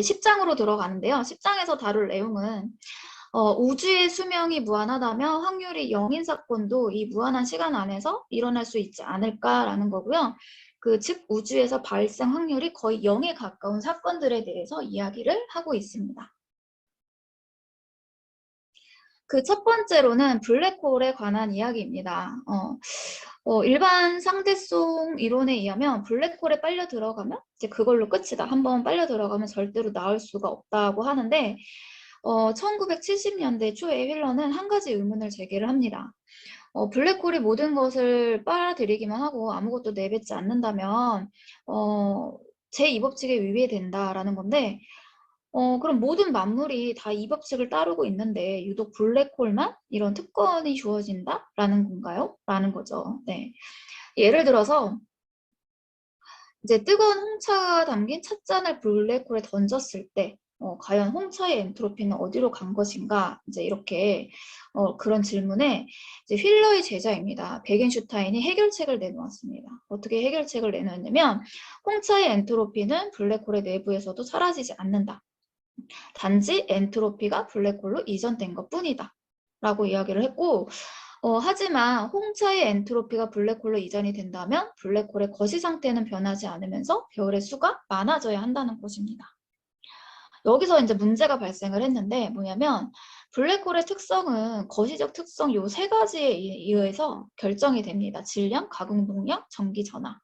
10장으로 들어가는데요. 10장에서 다룰 내용은 우주의 수명이 무한하다면 확률이 0인 사건도 이 무한한 시간 안에서 일어날 수 있지 않을까라는 거고요. 즉 우주에서 발생 확률이 거의 0에 가까운 사건들에 대해서 이야기를 하고 있습니다. 첫 번째로는 블랙홀에 관한 이야기입니다. 일반 상대성 이론에 의하면 블랙홀에 빨려 들어가면 이제 그걸로 끝이다. 한번 빨려 들어가면 절대로 나올 수가 없다고 하는데 1970년대 초에 휠러는 한 가지 의문을 제기를 합니다. 블랙홀이 모든 것을 빨아들이기만 하고 아무것도 내뱉지 않는다면 제2법칙에 위배된다라는 건데 그럼 모든 만물이 다 이 법칙을 따르고 있는데 유독 블랙홀만 이런 특권이 주어진다라는 건가요? 라는 거죠. 네. 예를 들어서 이제 뜨거운 홍차가 담긴 찻잔을 블랙홀에 던졌을 때 과연 홍차의 엔트로피는 어디로 간 것인가? 이제 이렇게 그런 질문에 이제 휠러의 제자입니다. 베겐슈타인이 해결책을 내놓았습니다. 어떻게 해결책을 내놓았냐면 홍차의 엔트로피는 블랙홀의 내부에서도 사라지지 않는다. 단지 엔트로피가 블랙홀로 이전된 것뿐이다. 라고 이야기를 했고 하지만 홍차의 엔트로피가 블랙홀로 이전이 된다면 블랙홀의 거시 상태는 변하지 않으면서 별의 수가 많아져야 한다는 것입니다. 여기서 이제 문제가 발생을 했는데 뭐냐면 블랙홀의 특성은 거시적 특성 요 세 가지에 의해서 결정이 됩니다. 질량, 가공 동력, 전기 전하.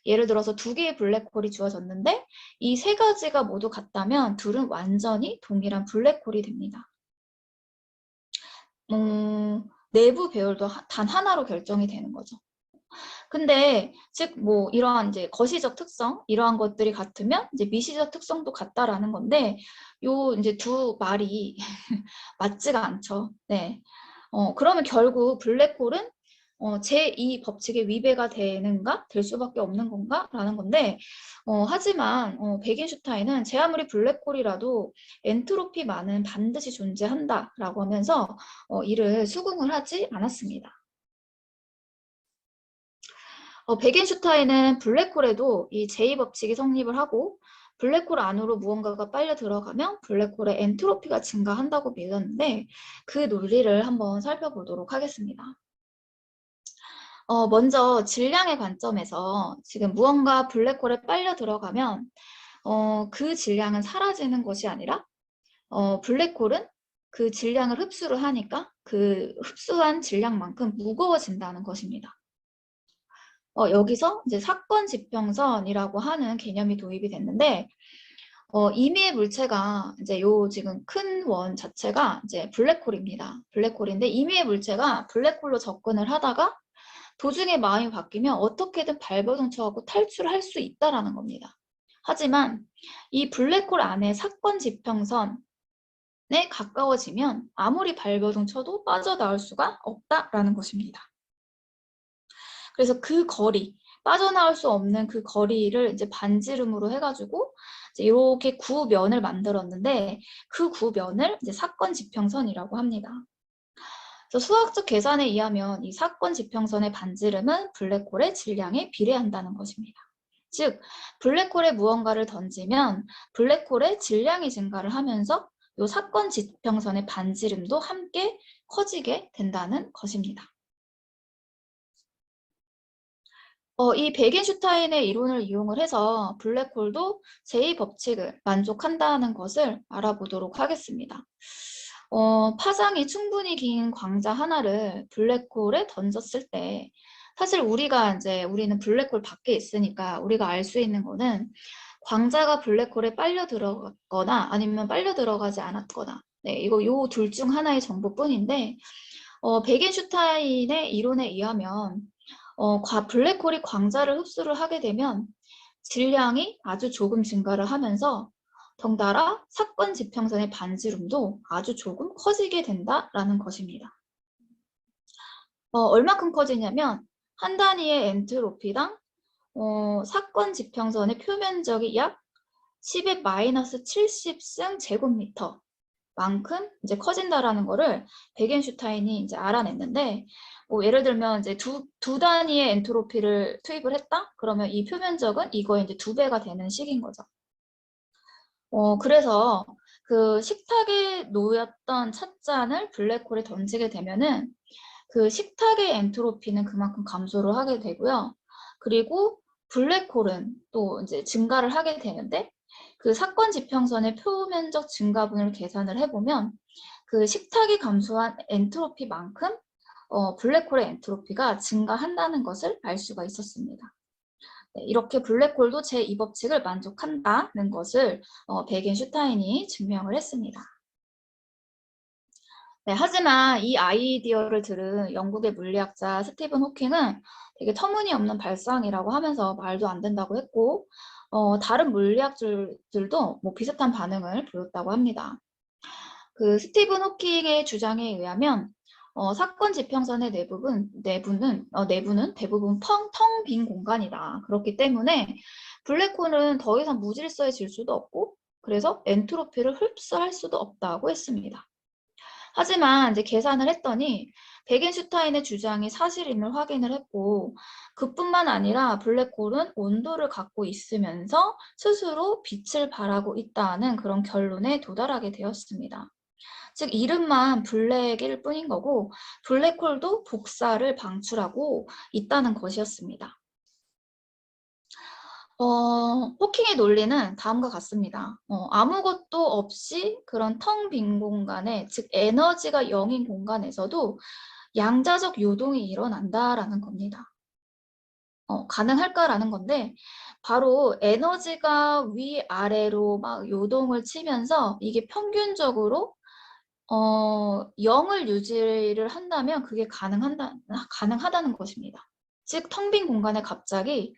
예를 들어서 두 개의 블랙홀이 주어졌는데 이 세 가지가 모두 같다면 둘은 완전히 동일한 블랙홀이 됩니다. 내부 배열도 단 하나로 결정이 되는 거죠. 근데 즉 뭐 이러한 이제 거시적 특성 이러한 것들이 같으면 이제 미시적 특성도 같다라는 건데 요 이제 두 말이 맞지가 않죠. 네. 그러면 결국 블랙홀은 제2 법칙에 위배가 되는가? 될 수밖에 없는 건가? 라는 건데 하지만 베겐슈타인은 제 아무리 블랙홀이라도 엔트로피만은 반드시 존재한다 라고 하면서 이를 수긍을 하지 않았습니다. 베겐슈타인은 블랙홀에도 이 제2법칙이 성립을 하고 블랙홀 안으로 무언가가 빨려 들어가면 블랙홀의 엔트로피가 증가한다고 믿었는데 그 논리를 한번 살펴보도록 하겠습니다. 먼저 질량의 관점에서 지금 무언가 블랙홀에 빨려 들어가면 그 질량은 사라지는 것이 아니라 블랙홀은 그 질량을 흡수를 하니까 그 흡수한 질량만큼 무거워진다는 것입니다. 여기서 이제 사건 지평선이라고 하는 개념이 도입이 됐는데 임의의 물체가 이제 요 지금 큰 원 자체가 이제 블랙홀입니다. 블랙홀인데 임의의 물체가 블랙홀로 접근을 하다가 도중에 마음이 바뀌면 어떻게든 발버둥 쳐갖고 탈출할 수 있다라는 겁니다. 하지만 이 블랙홀 안에 사건 지평선에 가까워지면 아무리 발버둥 쳐도 빠져나올 수가 없다라는 것입니다. 그래서 그 거리, 빠져나올 수 없는 그 거리를 이제 반지름으로 해가지고 이제 이렇게 구면을 만들었는데 그 구면을 이제 사건 지평선이라고 합니다. 그래서 수학적 계산에 의하면 이 사건 지평선의 반지름은 블랙홀의 질량에 비례한다는 것입니다. 즉, 블랙홀에 무언가를 던지면 블랙홀의 질량이 증가를 하면서 이 사건 지평선의 반지름도 함께 커지게 된다는 것입니다. 이 베겐슈타인의 이론을 이용을 해서 블랙홀도 제2법칙을 만족한다는 것을 알아보도록 하겠습니다. 파장이 충분히 긴 광자 하나를 블랙홀에 던졌을 때 사실 우리는 블랙홀 밖에 있으니까 우리가 알 수 있는 거는 광자가 블랙홀에 빨려 들어갔거나 아니면 빨려 들어가지 않았거나 이거 요 둘 중 하나의 정보뿐인데 베겐슈타인의 이론에 의하면 블랙홀이 광자를 흡수를 하게 되면 질량이 아주 조금 증가를 하면서 덩달아 사건 지평선의 반지름도 아주 조금 커지게 된다라는 것입니다. 얼마큼 커지냐면 한 단위의 엔트로피당 사건 지평선의 표면적이 약 10의 마이너스 70승 제곱미터 만큼 이제 커진다라는 거를 베겐슈타인이 이제 알아냈는데 예를 들면 이제 두 단위의 엔트로피를 투입을 했다? 그러면 이 표면적은 이거의 이제 2배가 되는 식인 거죠. 그래서 그 식탁에 놓였던 찻잔을 블랙홀에 던지게 되면은 그 식탁의 엔트로피는 그만큼 감소를 하게 되고요. 그리고 블랙홀은 또 이제 증가를 하게 되는데 그 사건 지평선의 표면적 증가분을 계산을 해보면 그 식탁이 감소한 엔트로피만큼 블랙홀의 엔트로피가 증가한다는 것을 알 수가 있었습니다. 네, 이렇게 블랙홀도 제2법칙을 만족한다는 것을 베겐슈타인이 증명을 했습니다. 네, 하지만 이 아이디어를 들은 영국의 물리학자 스티븐 호킹은 되게 터무니없는 발상이라고 하면서 말도 안 된다고 했고 다른 물리학자들도 뭐 비슷한 반응을 보였다고 합니다. 그 스티븐 호킹의 주장에 의하면 사건 지평선의 내부는 대부분 텅 빈 공간이다. 그렇기 때문에 블랙홀은 더 이상 무질서해질 수도 없고 그래서 엔트로피를 흡수할 수도 없다고 했습니다. 하지만 이제 계산을 했더니 베겐슈타인의 주장이 사실임을 확인을 했고 그뿐만 아니라 블랙홀은 온도를 갖고 있으면서 스스로 빛을 발하고 있다는 그런 결론에 도달하게 되었습니다. 즉 이름만 블랙일 뿐인 거고 블랙홀도 복사를 방출하고 있다는 것이었습니다. 호킹의 논리는 다음과 같습니다. 아무것도 없이 그런 텅 빈 공간에, 즉 에너지가 0인 공간에서도 양자적 요동이 일어난다라는 겁니다. 가능할까라는 건데 바로 에너지가 위아래로 막 요동을 치면서 이게 평균적으로 0을 유지를 한다면 그게 가능하다는 것입니다. 즉 텅 빈 공간에 갑자기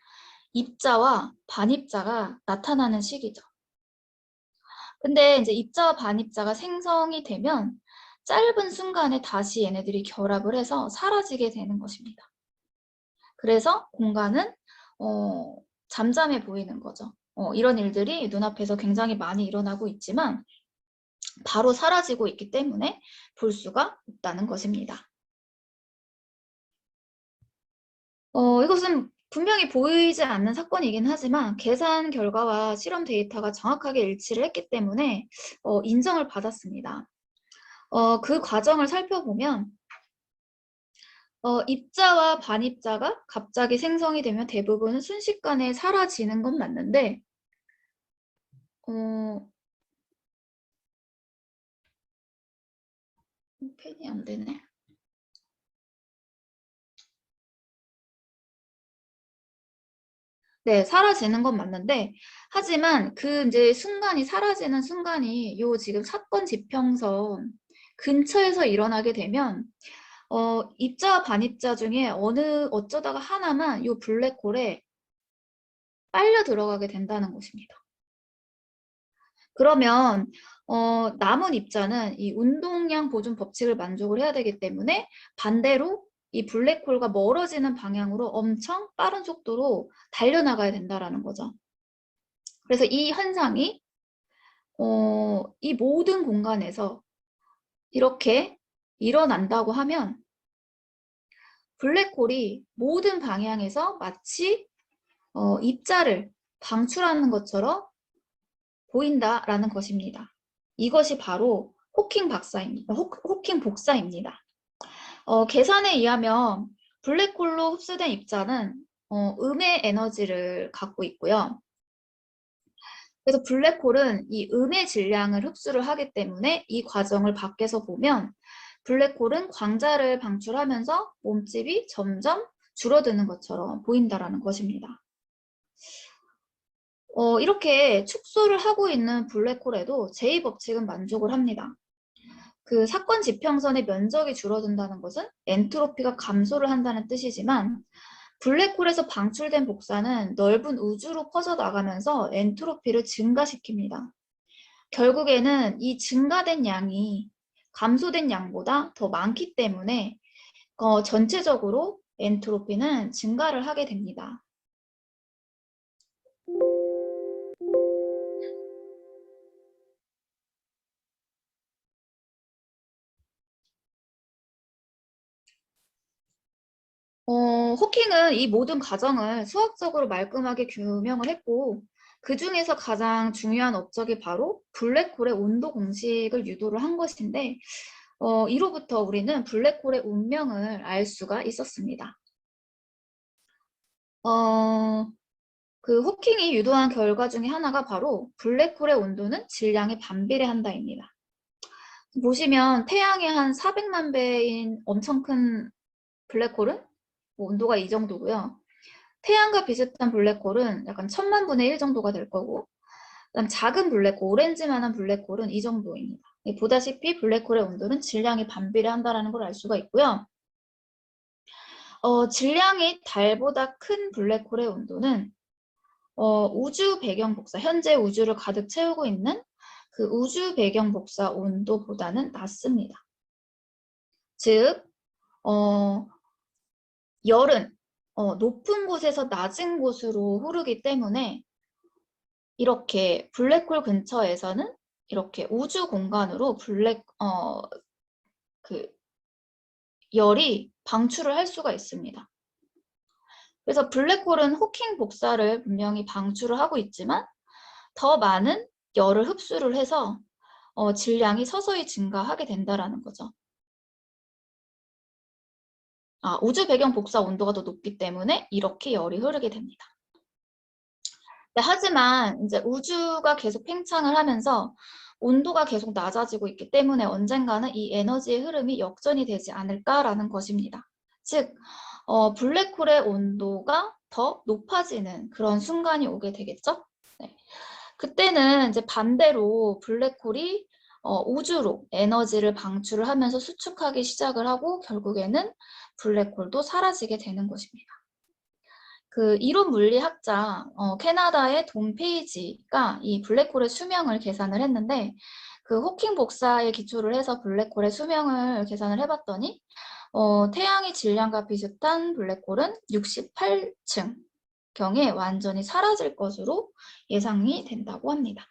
입자와 반입자가 나타나는 시기죠. 근데 이제 입자와 반입자가 생성이 되면 짧은 순간에 다시 얘네들이 결합을 해서 사라지게 되는 것입니다. 그래서 공간은 잠잠해 보이는 거죠. 이런 일들이 눈앞에서 굉장히 많이 일어나고 있지만 바로 사라지고 있기 때문에 볼 수가 없다는 것입니다. 이것은 분명히 보이지 않는 사건이긴 하지만 계산 결과와 실험 데이터가 정확하게 일치를 했기 때문에 인정을 받았습니다. 그 과정을 살펴보면 입자와 반입자가 갑자기 생성이 되면 대부분은 순식간에 사라지는 건 맞는데 펜이 안 되네. 네, 사라지는 건 맞는데, 하지만 그 이제 순간이 사라지는 순간이 요 지금 사건 지평선 근처에서 일어나게 되면, 입자와 반입자 중에 어쩌다가 하나만 요 블랙홀에 빨려 들어가게 된다는 것입니다. 그러면, 남은 입자는 이 운동량 보존 법칙을 만족을 해야 되기 때문에 반대로 이 블랙홀과 멀어지는 방향으로 엄청 빠른 속도로 달려나가야 된다라는 거죠. 그래서 이 현상이 이 모든 공간에서 이렇게 일어난다고 하면 블랙홀이 모든 방향에서 마치 입자를 방출하는 것처럼 보인다라는 것입니다. 이것이 바로 호킹 박사입니다. 호킹 복사입니다. 계산에 의하면 블랙홀로 흡수된 입자는 음의 에너지를 갖고 있고요. 그래서 블랙홀은 이 음의 질량을 흡수를 하기 때문에 이 과정을 밖에서 보면 블랙홀은 광자를 방출하면서 몸집이 점점 줄어드는 것처럼 보인다라는 것입니다. 이렇게 축소를 하고 있는 블랙홀에도 제2법칙은 만족을 합니다. 그 사건 지평선의 면적이 줄어든다는 것은 엔트로피가 감소를 한다는 뜻이지만 블랙홀에서 방출된 복사는 넓은 우주로 퍼져나가면서 엔트로피를 증가시킵니다. 결국에는 이 증가된 양이 감소된 양보다 더 많기 때문에 전체적으로 엔트로피는 증가를 하게 됩니다. 호킹은 이 모든 과정을 수학적으로 말끔하게 규명을 했고 그 중에서 가장 중요한 업적이 바로 블랙홀의 온도 공식을 유도를 한 것인데 이로부터 우리는 블랙홀의 운명을 알 수가 있었습니다. 그 호킹이 유도한 결과 중에 하나가 바로 블랙홀의 온도는 질량에 반비례한다입니다. 보시면 태양의 한 400만 배인 엄청 큰 블랙홀은 온도가 이 정도고요. 태양과 비슷한 블랙홀은 약간 1000만 분의 1 정도가 될 거고, 그다음 작은 블랙홀, 오렌지만한 블랙홀은 이 정도입니다. 보다시피 블랙홀의 온도는 질량이 반비례한다는 걸 알 수가 있고요. 질량이 달보다 큰 블랙홀의 온도는 우주 배경 복사, 현재 우주를 가득 채우고 있는 그 우주 배경 복사 온도보다는 낮습니다. 즉, 열은 높은 곳에서 낮은 곳으로 흐르기 때문에 이렇게 블랙홀 근처에서는 이렇게 우주 공간으로 열이 방출을 할 수가 있습니다. 그래서 블랙홀은 호킹 복사를 분명히 방출을 하고 있지만 더 많은 열을 흡수를 해서 질량이 서서히 증가하게 된다는 거죠. 우주 배경 복사 온도가 더 높기 때문에 이렇게 열이 흐르게 됩니다. 네, 하지만 이제 우주가 계속 팽창을 하면서 온도가 계속 낮아지고 있기 때문에 언젠가는 이 에너지의 흐름이 역전이 되지 않을까라는 것입니다. 즉, 블랙홀의 온도가 더 높아지는 그런 순간이 오게 되겠죠? 네. 그때는 이제 반대로 블랙홀이 우주로 에너지를 방출을 하면서 수축하기 시작을 하고 결국에는 블랙홀도 사라지게 되는 것입니다. 그 이론 물리학자 캐나다의 돈 페이지가 이 블랙홀의 수명을 계산을 했는데 그 호킹 복사에 기초를 해서 블랙홀의 수명을 계산을 해봤더니 태양의 질량과 비슷한 블랙홀은 68층 경에 완전히 사라질 것으로 예상이 된다고 합니다.